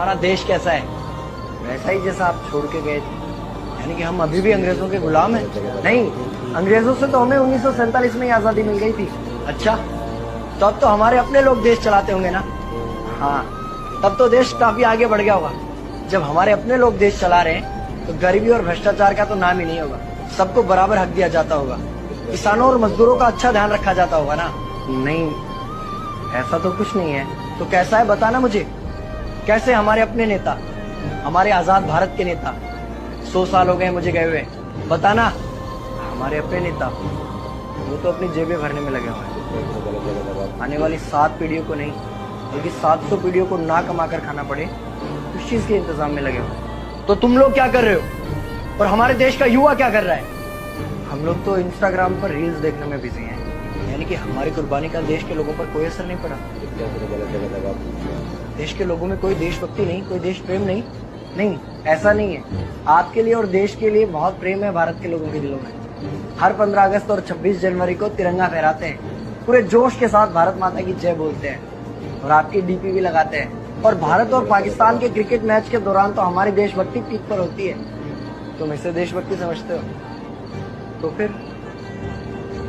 हमारा देश कैसा है? वैसा ही जैसा आप छोड़ के गए थे। यानी कि हम अभी भी अंग्रेजों के गुलाम हैं? नहीं, अंग्रेजों से तो हमें 1947 में ही आजादी मिल गई थी। अच्छा, तो अब तो हमारे अपने लोग देश चलाते होंगे ना? हाँ, तब तो देश काफी आगे बढ़ गया होगा। जब हमारे अपने लोग देश चला रहे हैं तो गरीबी और भ्रष्टाचार का तो नाम ही नहीं होगा। सबको बराबर हक दिया जाता होगा, किसानों और मजदूरों का अच्छा ध्यान रखा जाता होगा ना? नहीं, ऐसा तो कुछ नहीं है। तो कैसा है बताना मुझे। कैसे हमारे अपने नेता, हमारे आजाद भारत के नेता, 100 साल हो गए मुझे गए हुए, बताना। हमारे अपने नेता वो तो अपनी जेबें भरने में लगे हुए हैं। आने वाली 7 पीढ़ियों को नहीं बल्कि 700 पीढ़ियों को ना कमा कर खाना पड़े उस चीज के इंतजाम में लगे हुए। तो तुम लोग क्या कर रहे हो और हमारे देश का युवा क्या कर रहा है? हम लोग तो इंस्टाग्राम पर रील्स देखने में बिजी हैं। यानी कि हमारी कुर्बानी का देश के लोगों पर कोई असर नहीं पड़ा। देश के लोगों में कोई देशभक्ति नहीं, कोई देश प्रेम नहीं। नहीं, ऐसा नहीं है। आपके लिए और देश के लिए बहुत प्रेम है भारत के लोगों के दिलों में। हर 15 अगस्त और 26 जनवरी को तिरंगा फहराते हैं, पूरे जोश के साथ भारत माता की जय बोलते हैं और आपकी डीपी भी लगाते हैं। और भारत और पाकिस्तान के क्रिकेट मैच के दौरान तो हमारी देशभक्ति पीक पर होती है। तुम इसे देशभक्ति समझते हो? तो फिर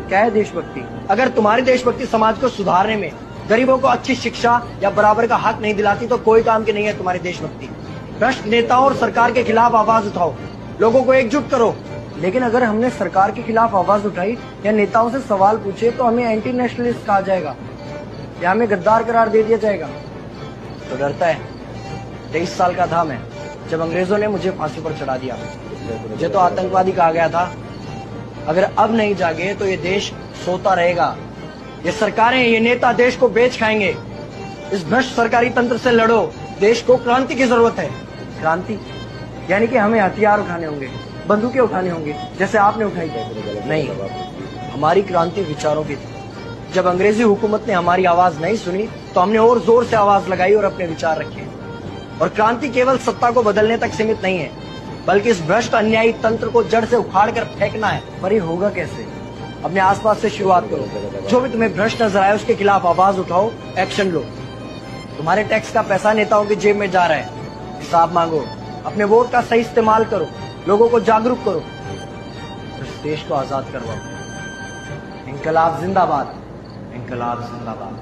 क्या है देशभक्ति? अगर तुम्हारी देशभक्ति समाज को सुधारने में, गरीबों को अच्छी शिक्षा या बराबर का हक नहीं दिलाती तो कोई काम की नहीं है तुम्हारी देशभक्ति। भ्रष्ट नेताओं और सरकार के खिलाफ आवाज उठाओ, लोगों को एकजुट करो। लेकिन अगर हमने सरकार के खिलाफ आवाज उठाई या नेताओं से सवाल पूछे तो हमें एंटी नेशनलिस्ट कहा जाएगा या हमें गद्दार करार दे दिया जाएगा। तो डरता है। 23 साल का था मैं जब अंग्रेजों ने मुझे फांसी पर चढ़ा दिया। मुझे तो आतंकवादी कहा गया था। अगर अब नहीं जागे तो ये देश सोता रहेगा। ये सरकारें, ये नेता देश को बेच खाएंगे। इस भ्रष्ट सरकारी तंत्र से लड़ो। देश को क्रांति की जरूरत है। क्रांति यानी कि हमें हथियार उठाने होंगे, बंदूकें उठाने होंगे जैसे आपने उठाई। नहीं, हमारी क्रांति विचारों की थी। जब अंग्रेजी हुकूमत ने हमारी आवाज नहीं सुनी तो हमने और जोर से आवाज लगाई और अपने विचार रखे। और क्रांति केवल सत्ता को बदलने तक सीमित नहीं है, बल्कि इस भ्रष्ट अन्यायी तंत्र को जड़ से उखाड़ कर फेंकना है। पर ये होगा कैसे? अपने आसपास से शुरुआत करो। जो भी तुम्हें भ्रष्ट नजर आए उसके खिलाफ आवाज उठाओ, एक्शन लो। तुम्हारे टैक्स का पैसा नेताओं की जेब में जा रहा है, हिसाब मांगो। अपने वोट का सही इस्तेमाल करो, लोगों को जागरूक करो, इस देश को आजाद करवाओ। इंकलाब जिंदाबाद, इंकलाब जिंदाबाद।